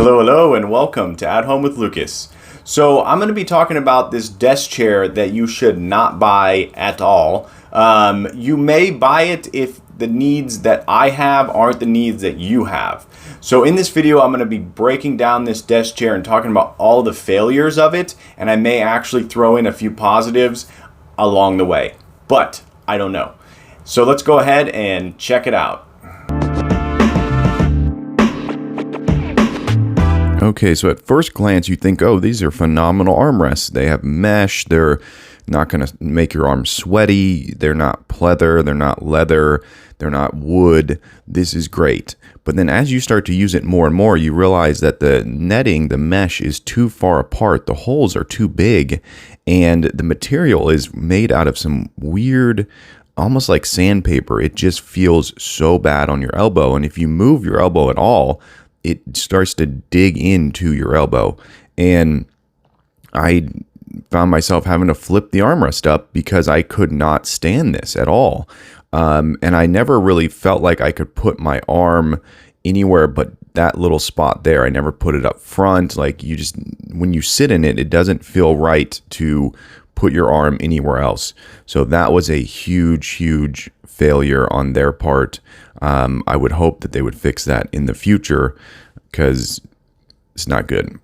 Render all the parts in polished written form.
Hello, and welcome to At Home with Lucas. So I'm going to be talking about this desk chair that you should not buy at all. You may buy it if the needs that I have aren't the needs that you have. So in this video, I'm going to be breaking down this desk chair and talking about all the failures of it, and I may actually throw in a few positives along the way, but I don't know. So let's go ahead and check it out. Okay, so at first glance, you think, oh, these are phenomenal armrests. They have mesh. They're not going to make your arms sweaty. They're not pleather. They're not leather. They're not wood. This is great. But then as you start to use it more and more, you realize that the netting, the mesh, is too far apart. The holes are too big, and the material is made out of some weird, almost like sandpaper. It just feels so bad on your elbow. And if you move your elbow at all, it starts to dig into your elbow. And I found myself having to flip the armrest up because I could not stand this at all. And I never really felt like I could put my arm anywhere but that little spot there. I never put it up front. Like, you just, when you sit in it, it doesn't feel right to put your arm anywhere else. So that was a huge failure on their part. I would hope that they would fix that in the future because it's not good.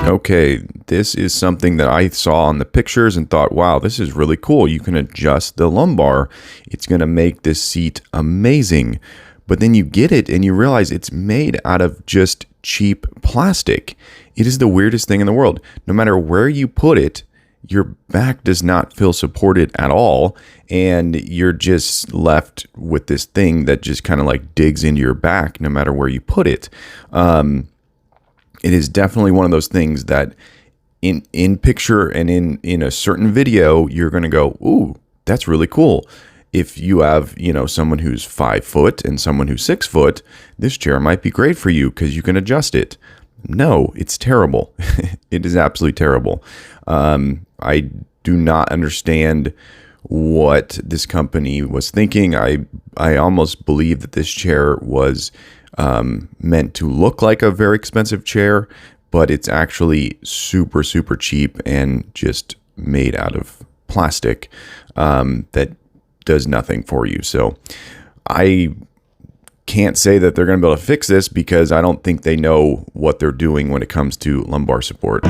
Okay, this is something that I saw on the pictures and thought, wow, this is really cool. You can adjust the lumbar. It's going to make this seat amazing. But then you get it and you realize it's made out of just cheap plastic. It is the weirdest thing in the world. No matter where you put it, your back does not feel supported at all, and you're just left with this thing that just kind of like digs into your back no matter where you put it. It is definitely one of those things that in picture and in a certain video, you're going to go, ooh, that's really cool. If you have, someone who's 5 foot and someone who's 6 foot, this chair might be great for you because you can adjust it. No, it's terrible. It is absolutely terrible. I do not understand what this company was thinking. I almost believe that this chair was meant to look like a very expensive chair, but it's actually super cheap and just made out of plastic that does nothing for you. So I can't say that they're going to be able to fix this because I don't think they know what they're doing when it comes to lumbar support.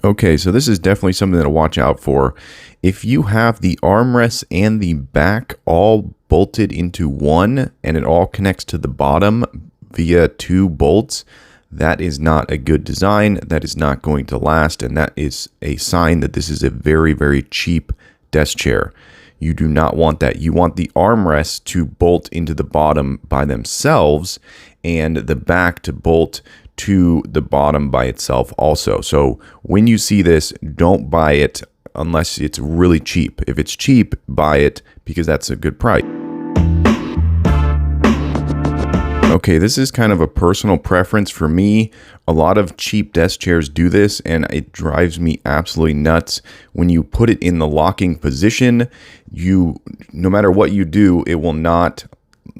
Okay, so this is definitely something to watch out for. If you have the armrests and the back all bolted into one and it all connects to the bottom via 2 bolts, that is not a good design. That is not going to last, and that is a sign that this is a very cheap desk chair. You do not want that. You want the armrests to bolt into the bottom by themselves and the back to bolt to the bottom by itself also. So when you see this, don't buy it unless it's really cheap. If it's cheap, buy it because that's a good price. Okay, this is kind of a personal preference for me. A lot of cheap desk chairs do this, and it drives me absolutely nuts. When you put it in the locking position, no matter what you do, it will not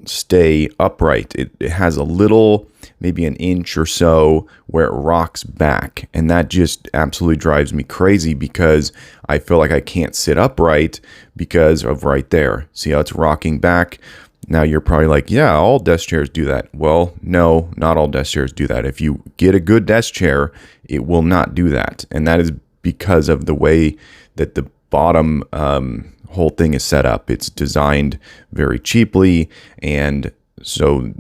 stay upright. It has a little, maybe an inch or so, where it rocks back, and that just absolutely drives me crazy because I feel like I can't sit upright because of right there. See how it's rocking back? Now you're probably like, yeah, all desk chairs do that. Well, no, not all desk chairs do that. If you get a good desk chair, it will not do that. And that is because of the way that the bottom whole thing is set up. It's designed very cheaply. And so,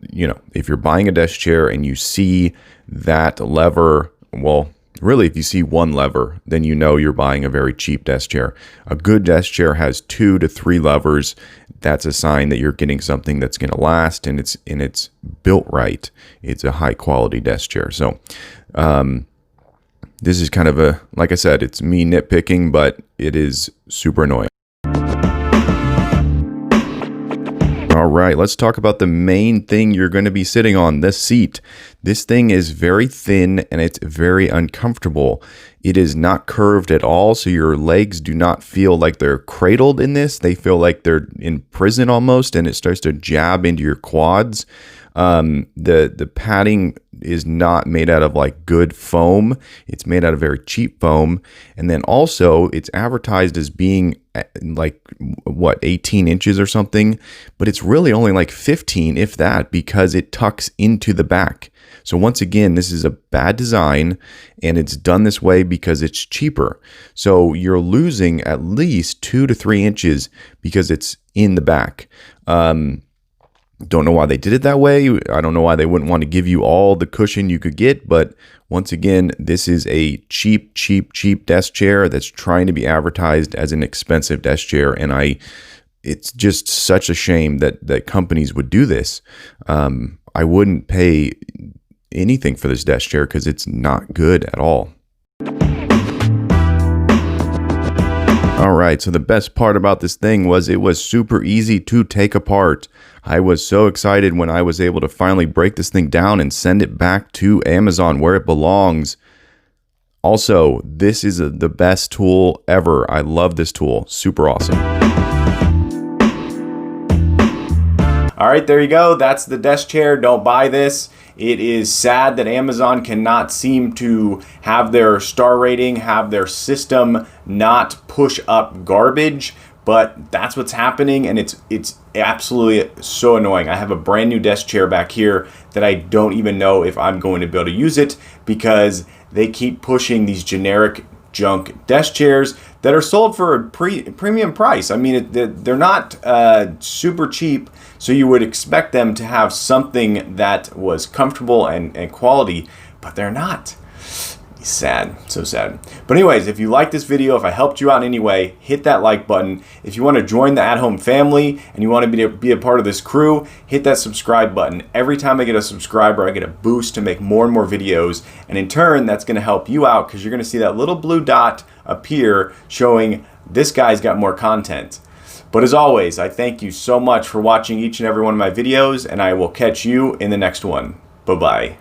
if you're buying a desk chair and you see that lever, well, really, if you see one lever, then you know you're buying a very cheap desk chair. A good desk chair has 2 to 3 levers. That's a sign that you're getting something that's going to last, and it's built right. It's a high quality desk chair. So this is kind of like I said, it's me nitpicking, but it is super annoying. All right, let's talk about the main thing you're going to be sitting on, the seat. This thing is very thin and it's very uncomfortable. It is not curved at all, so your legs do not feel like they're cradled in this. They feel like they're in prison almost, and it starts to jab into your quads. The padding is not made out of like good foam. It's made out of very cheap foam. And then also it's advertised as being like 18 inches or something, but it's really only like 15, if that, because it tucks into the back. So once again, this is a bad design, and it's done this way because it's cheaper. So you're losing at least 2 to 3 inches because it's in the back. Don't know why they did it that way. I don't know why they wouldn't want to give you all the cushion you could get, but once again, this is a cheap desk chair that's trying to be advertised as an expensive desk chair, and it's just such a shame that companies would do this. I wouldn't pay anything for this desk chair because it's not good at all. All right, so the best part about this thing was it was super easy to take apart. I was so excited when I was able to finally break this thing down and send it back to Amazon where it belongs. Also, this is the best tool ever. I love this tool. Super awesome. All right, there you go. That's the desk chair. Don't buy this. It is sad that Amazon cannot seem to have their star rating, have their system not push up garbage, but that's what's happening, and it's absolutely so annoying. I have a brand new desk chair back here that I don't even know if I'm going to be able to use it because they keep pushing these generic junk desk chairs that are sold for a premium price. I mean, they're not super cheap, so you would expect them to have something that was comfortable and quality, but they're not. Sad, so sad. But anyways, if you like this video, if I helped you out in any way, hit that like button. If you want to join the At Home family and you want to be a part of this crew, hit that subscribe button. Every time I get a subscriber, I get a boost to make more and more videos, and in turn, that's going to help you out because you're going to see that little blue dot appear showing this guy's got more content. But as always, I thank you so much for watching each and every one of my videos, and I will catch you in the next one. Bye-bye.